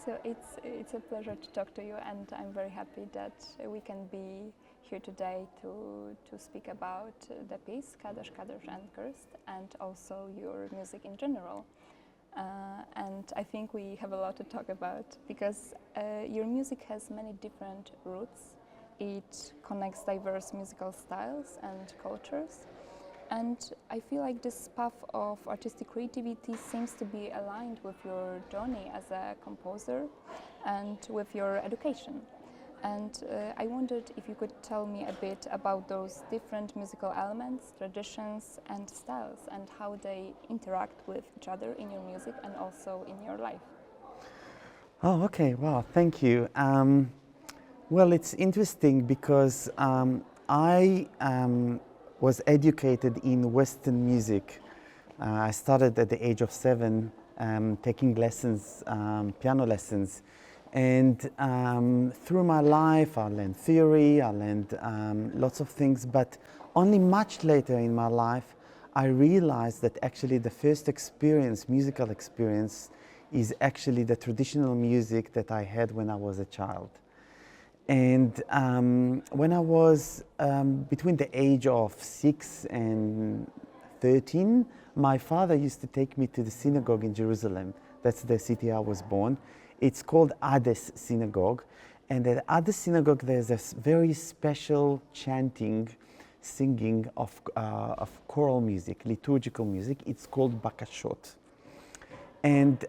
So it's a pleasure to talk to you, and I'm very happy that we can be here today to speak about the piece Kadosh Kadosh and Cursed, and also your music in general. And I think we have a lot to talk about because your music has many different roots. It connects diverse musical styles and cultures. And I feel like this path of artistic creativity seems to be aligned with your journey as a composer and with your education. And I wondered if you could tell me a bit about those different musical elements, traditions and styles, and how they interact with each other in your music and also in your life. Oh, okay. Wow, thank you. Well, it's interesting because I was educated in Western music. I started at the age of 7 taking lessons, piano lessons. And through my life, I learned theory, I learned lots of things, but only much later in my life, I realized that actually the first experience, musical experience, is actually the traditional music that I had when I was a child. And when I was between the age of 6 and 13, my father used to take me to the synagogue in Jerusalem. That's the city I was born. It's called Ades Synagogue. And at Ades Synagogue, there's a very special chanting, singing of choral music, liturgical music. It's called Bakashot. And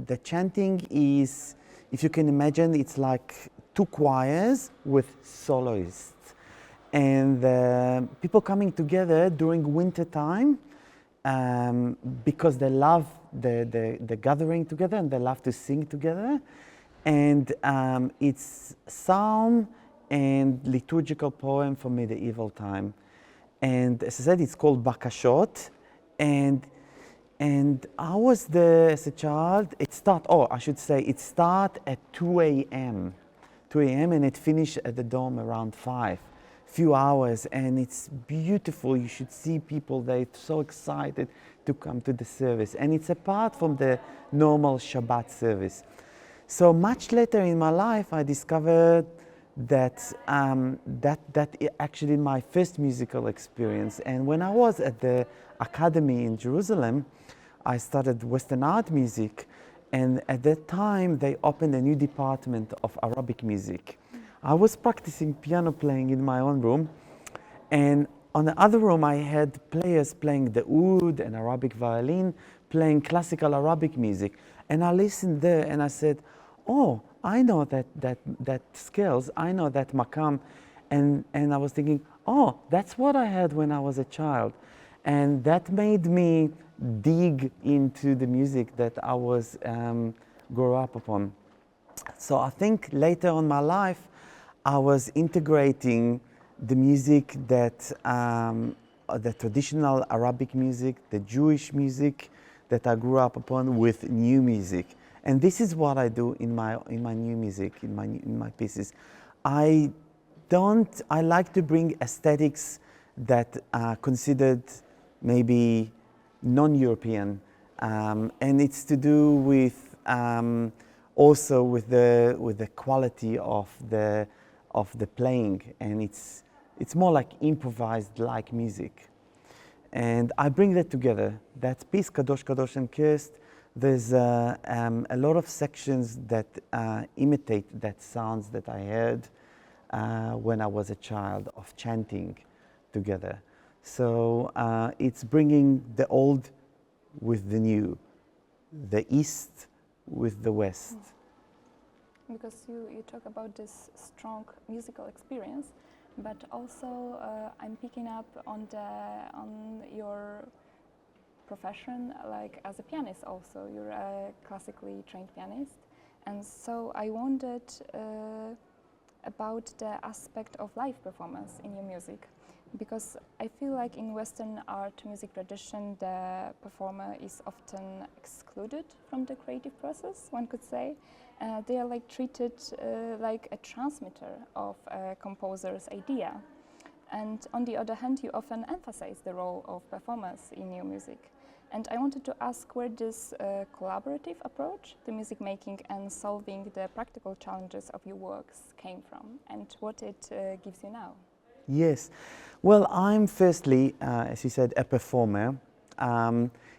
the chanting is, if you can imagine, it's like 2 choirs with soloists. And people coming together during winter time because they love the gathering together and they love to sing together. And it's psalm and liturgical poem from medieval time. And as I said, it's called Bakashot. And I was there as a child. It start at 2 a.m. 2 a.m. and it finished at the Dome around 5. Few hours, and it's beautiful. You should see people, they're so excited to come to the service. And it's apart from the normal Shabbat service. So much later in my life, I discovered that that actually my first musical experience. And when I was at the academy in Jerusalem, I studied Western art music. And at that time, they opened a new department of Arabic music. I was practicing piano playing in my own room, and on the other room I had players playing the oud and Arabic violin, playing classical Arabic music. And I listened there and I said, oh, I know that scales, I know that makam. And I was thinking, oh, that's what I had when I was a child. And that made me dig into the music that I was grew up upon. So I think later on in my life, I was integrating the music that, the traditional Arabic music, the Jewish music that I grew up upon with new music. And this is what I do in my new music, in my pieces. I like to bring aesthetics that are considered maybe non-European. And it's to do with also with the quality of the playing, and it's more like improvised like music. And I bring that together. That piece, Kadosh Kadosh and Cursed, there's a lot of sections that imitate that sounds that I heard when I was a child of chanting together. So it's bringing the old with the new, the East with the West. Because you talk about this strong musical experience, but also I'm picking up on your profession, like as a pianist also. You're a classically trained pianist, and so I wondered about the aspect of live performance in your music, because I feel like in Western art music tradition, the performer is often excluded from the creative process, one could say. They are like treated like a transmitter of a composer's idea. And on the other hand, you often emphasize the role of performers in your music. And I wanted to ask where this collaborative approach to music making and solving the practical challenges of your works came from, and what it gives you now. Yes. Well, I'm firstly, as you said, a performer.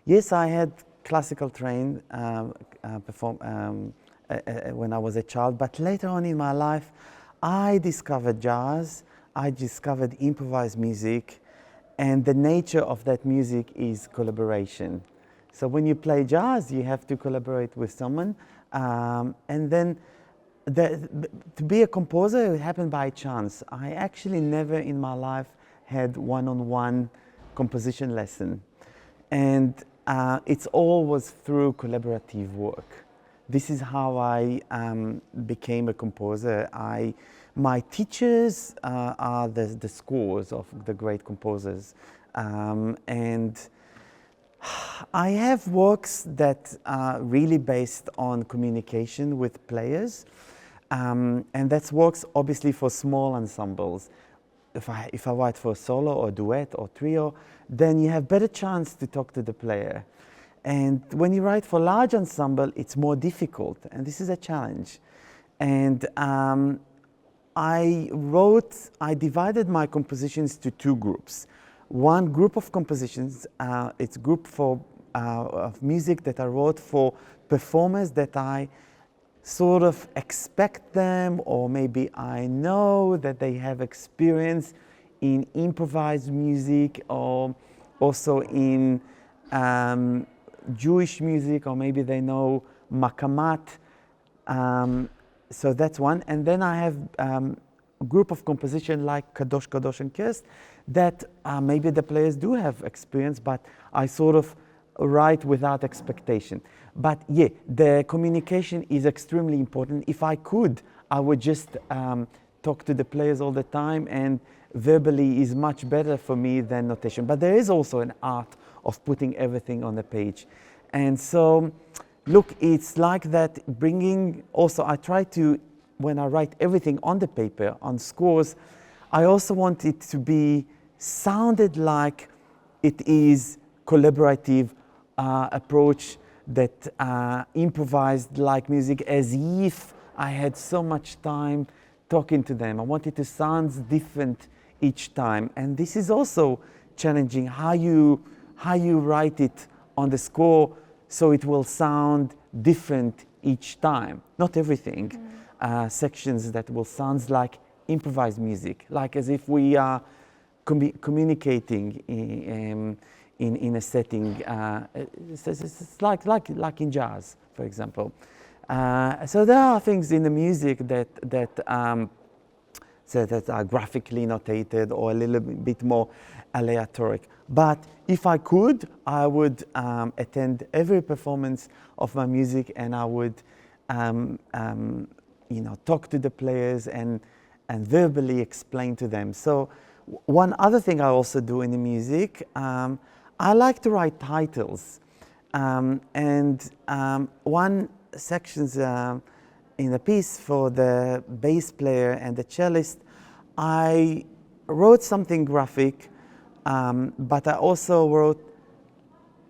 Yes, I had classical trained when I was a child, but later on in my life, I discovered jazz, I discovered improvised music, and the nature of that music is collaboration. So when you play jazz, you have to collaborate with someone, and then to be a composer, it happened by chance. I actually never in my life had one-on-one composition lesson. And it's all was through collaborative work. This is how I became a composer. My teachers are the scores of the great composers. And I have works that are really based on communication with players. And that's works obviously for small ensembles. If I write for a solo or duet or trio, then you have better chance to talk to the player. And when you write for large ensemble, it's more difficult, and this is a challenge. And I divided my compositions to two groups. One group of compositions, it's a group of music that I wrote for performers that I sort of expect them, or maybe I know that they have experience in improvised music, or also in Jewish music, or maybe they know makamat. So that's one. And then I have a group of composition like Kadosh Kadosh and Cursed that maybe the players do have experience, but I sort of write without expectation. But yeah, the communication is extremely important. If I could, I would just talk to the players all the time, and verbally is much better for me than notation. But there is also an art of putting everything on the page. And so, look, it's like that bringing, also I try to, when I write everything on the paper, on scores, I also want it to be sounded like it is collaborative approach, that improvised like music, as if I had so much time talking to them. I want it to sound different each time. And this is also challenging, how you write it on the score so it will sound different each time. Not everything. Sections that will sound like improvised music, like as if we are communicating in a setting. It's like in jazz, for example. So there are things in the music that are graphically notated or a little bit more aleatoric. But if I could, I would attend every performance of my music, and I would talk to the players and verbally explain to them. So one other thing I also do in the music, I like to write titles. One sections in the piece for the bass player and the cellist, I wrote something graphic, but I also wrote,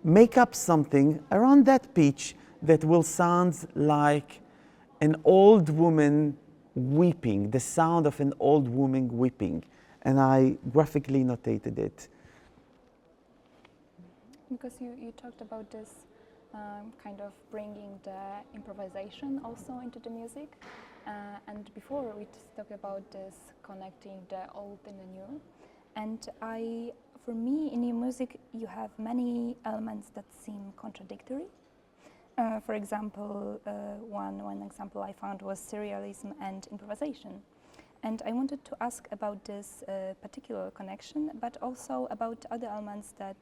make up something around that pitch that will sound like an old woman weeping, the sound of an old woman weeping. And I graphically notated it. Because you talked about this kind of bringing the improvisation also into the music. And before we talked about this connecting the old and the new. And for me, in your music, you have many elements that seem contradictory. For example, one example I found was serialism and improvisation. And I wanted to ask about this particular connection, but also about other elements that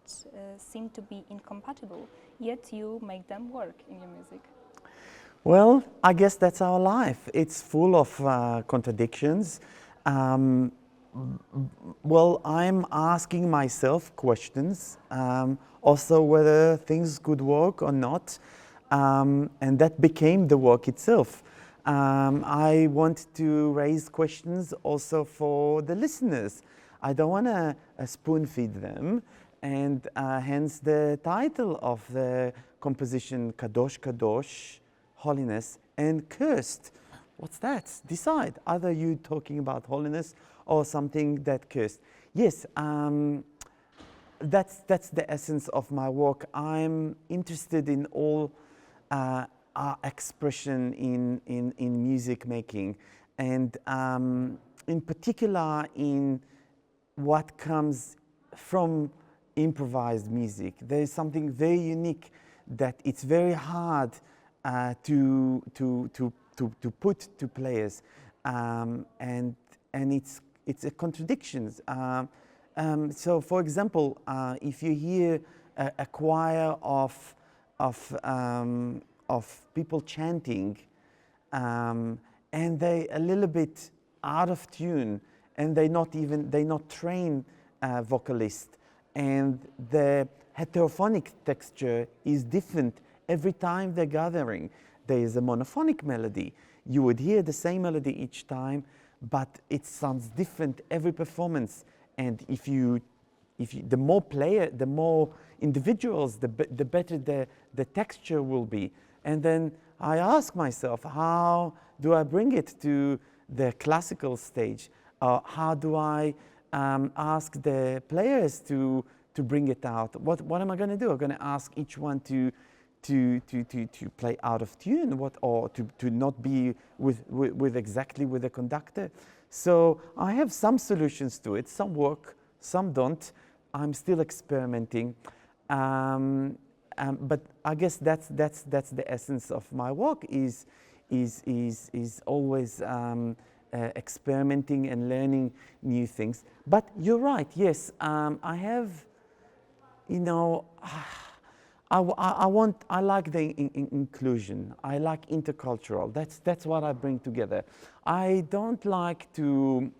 seem to be incompatible, yet you make them work in your music. Well, I guess that's our life. It's full of contradictions. Well, I'm asking myself questions, also whether things could work or not, and that became the work itself. I want to raise questions also for the listeners. I don't want to spoon feed them. and hence the title of the composition, Kadosh Kadosh, Holiness, and Cursed. What's that? Decide. Either you talking about holiness or something that cursed. Yes, that's the essence of my work. I'm interested in all our expression in music making, and in particular in what comes from improvised music. There is something very unique that it's very hard to put to players, and it's a contradictions. So, for example, if you hear a choir of people chanting, and they a little bit out of tune, and they not trained vocalists, and the heterophonic texture is different every time they're gathering. There is a monophonic melody. You would hear the same melody each time, but it sounds different every performance. And the more individuals, the better the texture will be. And then I ask myself, how do I bring it to the classical stage? How do I ask the players to bring it out? What am I going to do? I'm going to ask each one to play out of tune, or to not be with exactly with the conductor. So I have some solutions to it. Some work, some don't. I'm still experimenting, but I guess that's the essence of my work. Is always experimenting and learning new things. But you're right. Yes, I have. You know. I like the inclusion. I like intercultural. That's what I bring together. I don't like to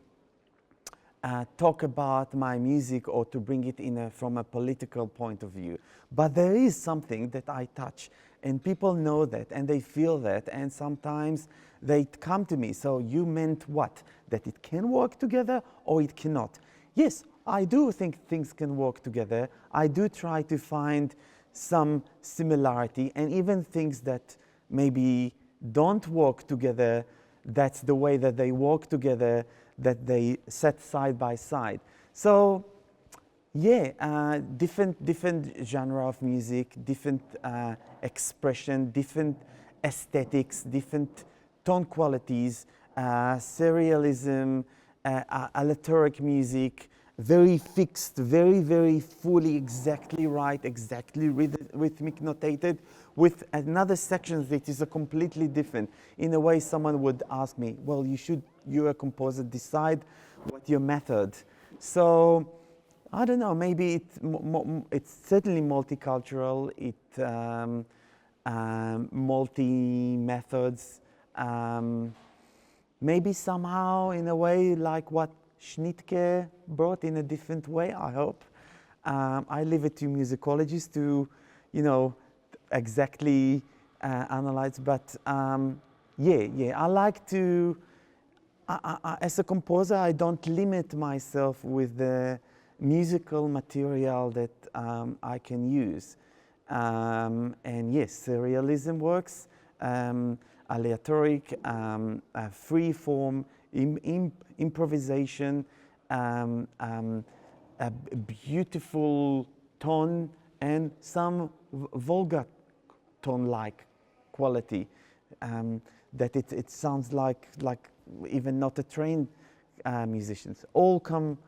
talk about my music or to bring it from a political point of view. But there is something that I touch, and people know that, and they feel that, and sometimes they come to me. So you meant what? That it can work together or it cannot? Yes, I do think things can work together. I do try to find some similarity, and even things that maybe don't work together, that's the way that they work together, that they set side by side. So yeah, different genre of music, different expression, different aesthetics, different tone qualities, serialism, aleatoric music, very fixed, very fully, exactly right, exactly rhythmic notated, with another section that is a completely different. In a way, someone would ask me, well, you're a composer, decide what your method. So, I don't know, maybe it's certainly multicultural, multi-methods, maybe somehow in a way like what Schnittke brought in a different way, I hope. I leave it to musicologists to, exactly analyze. But yeah, I like to, as a composer, I don't limit myself with the musical material that I can use. And yes, serialism works, aleatoric, free form, improvisation, a beautiful tone, and some vulgar tone-like quality, that it sounds like even not a trained musicians. All come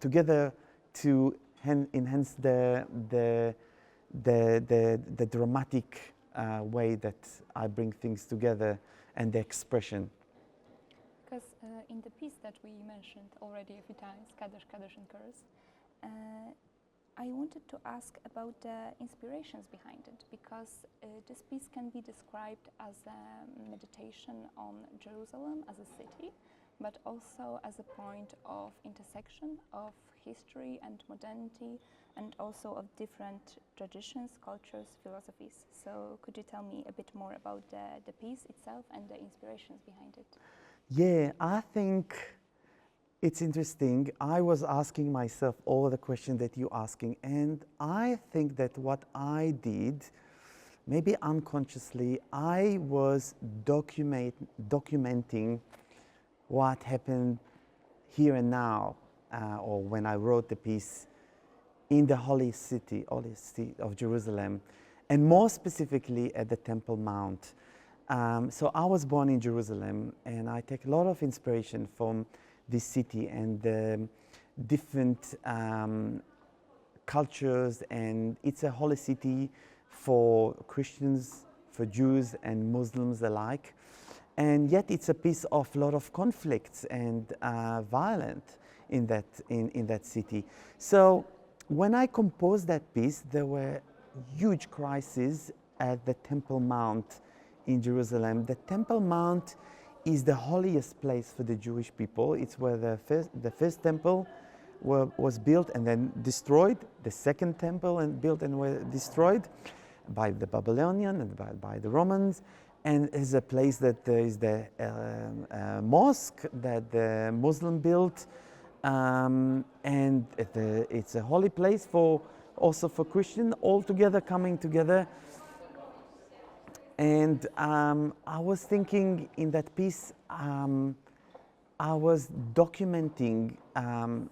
together to enhance the dramatic way that I bring things together and the expression. Because in the piece that we mentioned already a few times, Kadosh Kadosh and Cursed, I wanted to ask about the inspirations behind it, because this piece can be described as a meditation on Jerusalem as a city, but also as a point of intersection of history and modernity, and also of different traditions, cultures, philosophies. So could you tell me a bit more about the piece itself and the inspirations behind it? Yeah, I think it's interesting. I was asking myself all the questions that you're asking, and I think that what I did, maybe unconsciously, I was documenting what happened here and now, or when I wrote the piece in the holy city of Jerusalem, and more specifically at the Temple Mount. So I was born in Jerusalem, and I take a lot of inspiration from this city and the different cultures, and it's a holy city for Christians, for Jews and Muslims alike. And yet it's a piece of a lot of conflicts and violence in that city. So when I composed that piece, there were huge crises at the Temple Mount in Jerusalem. The Temple Mount is the holiest place for the Jewish people. It's where the first temple was built and then destroyed. The second temple and built and were destroyed by the Babylonians and by the Romans. And it's a place that there is the mosque that the Muslim built, and it's a holy place also for Christian, all together coming together. And I was thinking in that piece, I was documenting on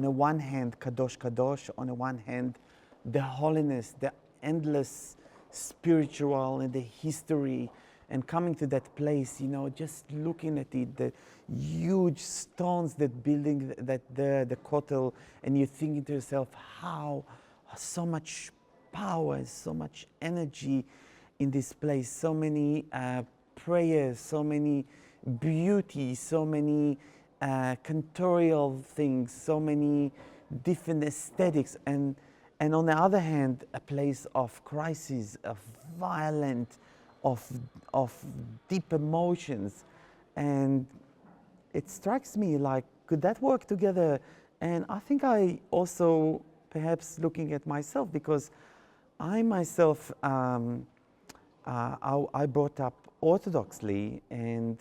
the one hand Kadosh Kadosh, on the one hand the holiness, the endless spiritual and the history, and coming to that place, you know, just looking at it, the huge stones that building the kotel, and you're thinking to yourself, how so much power, so much energy in this place, so many prayers, so many beauty, so many cantorial things, so many different aesthetics, and on the other hand, a place of crisis, of violence, of deep emotions. And it strikes me like, could that work together? And I think I also, perhaps looking at myself, because I myself, I brought up orthodoxly, and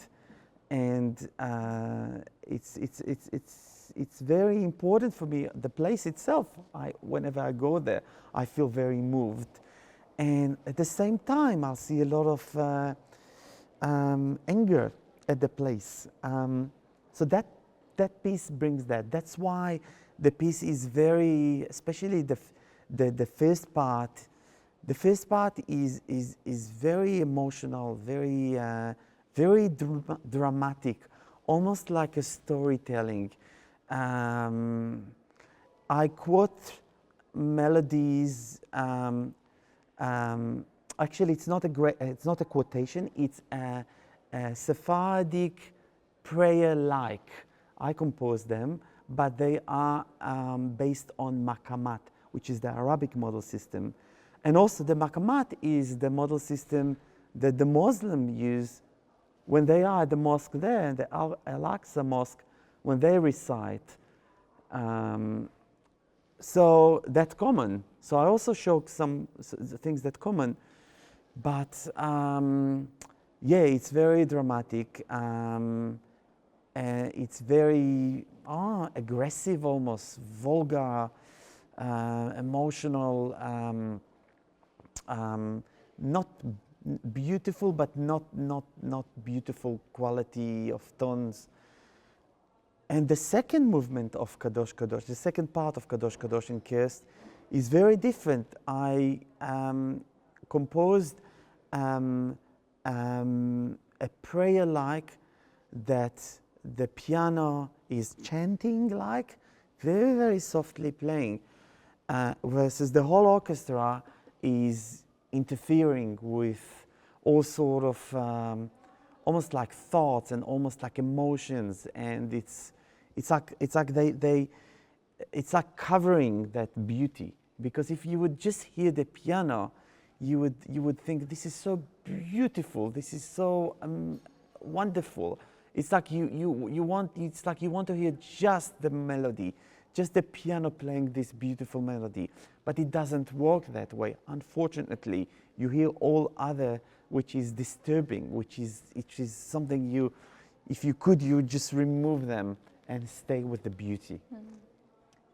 it's very important for me. The place itself, whenever I go there, I feel very moved, and at the same time, I'll see a lot of anger at the place. So that piece brings that. That's why the piece is very, especially the first part. The first part is very emotional, very dramatic, almost like a storytelling. I quote melodies. Actually, it's not a quotation. It's a Sephardic prayer-like. I composed them, but they are based on makamat, which is the Arabic model system. And also the makamat is the model system that the Muslims use when they are at the mosque there, the Al-Aqsa Mosque, when they recite. So that's common. So I also show some things that common, but yeah, it's very dramatic. It's very aggressive, almost vulgar, emotional, not beautiful, but not beautiful quality of tones. And the second movement of Kadosh Kadosh, the second part of Kadosh Kadosh and Cursed, is very different. I composed a prayer like that the piano is chanting like, very, very softly playing, versus the whole orchestra is interfering with all sort of almost like thoughts and almost like emotions, and it's like covering that beauty. Because if you would just hear the piano, you would think, this is so beautiful, this is so wonderful. It's like you want to hear just the melody, just the piano playing this beautiful melody. But it doesn't work that way. Unfortunately, you hear all other, which is disturbing, which is something if you could, you would just remove them and stay with the beauty.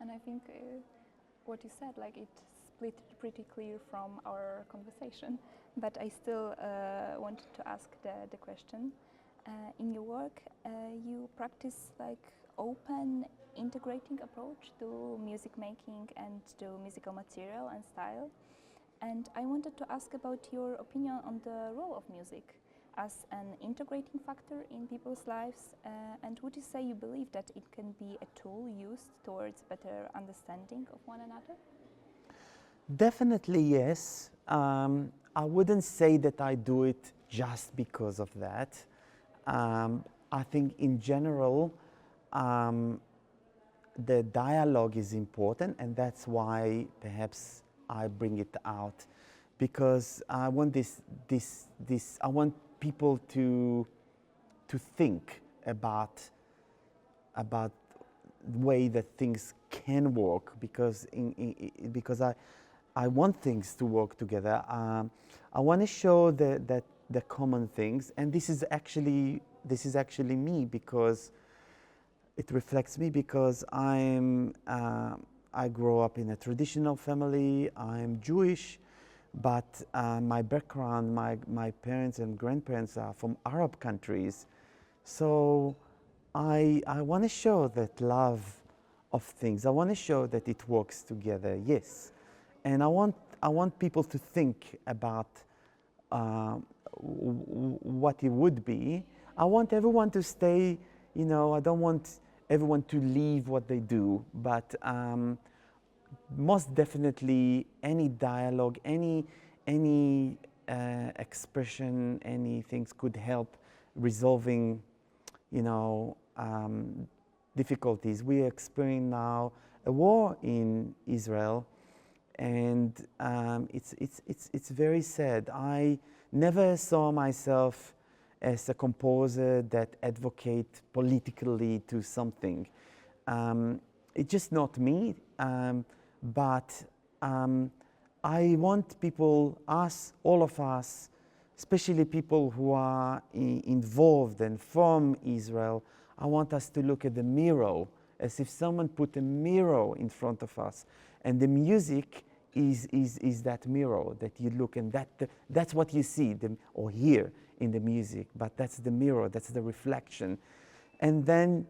And I think what you said, like it split pretty clear from our conversation, but I still wanted to ask the question. In your work, you practice like open, integrating approach to music making and to musical material and style. And I wanted to ask about your opinion on the role of music as an integrating factor in people's lives, and would you say you believe that it can be a tool used towards better understanding of one another? Definitely yes. I wouldn't say that I do it just because of that. I think in general, the dialogue is important, and that's why perhaps I bring it out, because I want I want people to think about the way that things can work, because because I want things to work together. I want to show that the common things, and this is actually me, because it reflects me, because I grew up in a traditional family. I'm Jewish, but my background, my parents and grandparents are from Arab countries. So I want to show that love of things. I want to show that it works together, yes. And I want people to think about what it would be. I want everyone to stay, I don't want everyone to leave what they do, but most definitely any dialogue, any expression, any things could help resolving, difficulties. We are experiencing now a war in Israel, and it's very sad. I never saw myself as a composer that advocate politically to something. It's just not me, but I want people, all of us, especially people who are involved and from Israel, I want us to look at the mirror as if someone put a mirror in front of us, and the music is that mirror that you look, and that's what you see or hear in the music, but that's the mirror, that's the reflection. And then,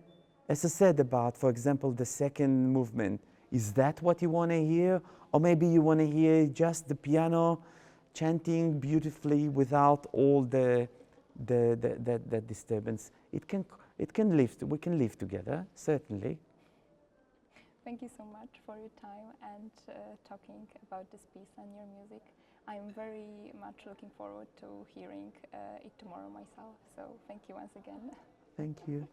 as I said about, for example, the second movement, is that what you want to hear? Or maybe you want to hear just the piano chanting beautifully without all the disturbance. We can live together, certainly. Thank you so much for your time and talking about this piece and your music. I'm very much looking forward to hearing it tomorrow myself. So thank you once again. Thank you.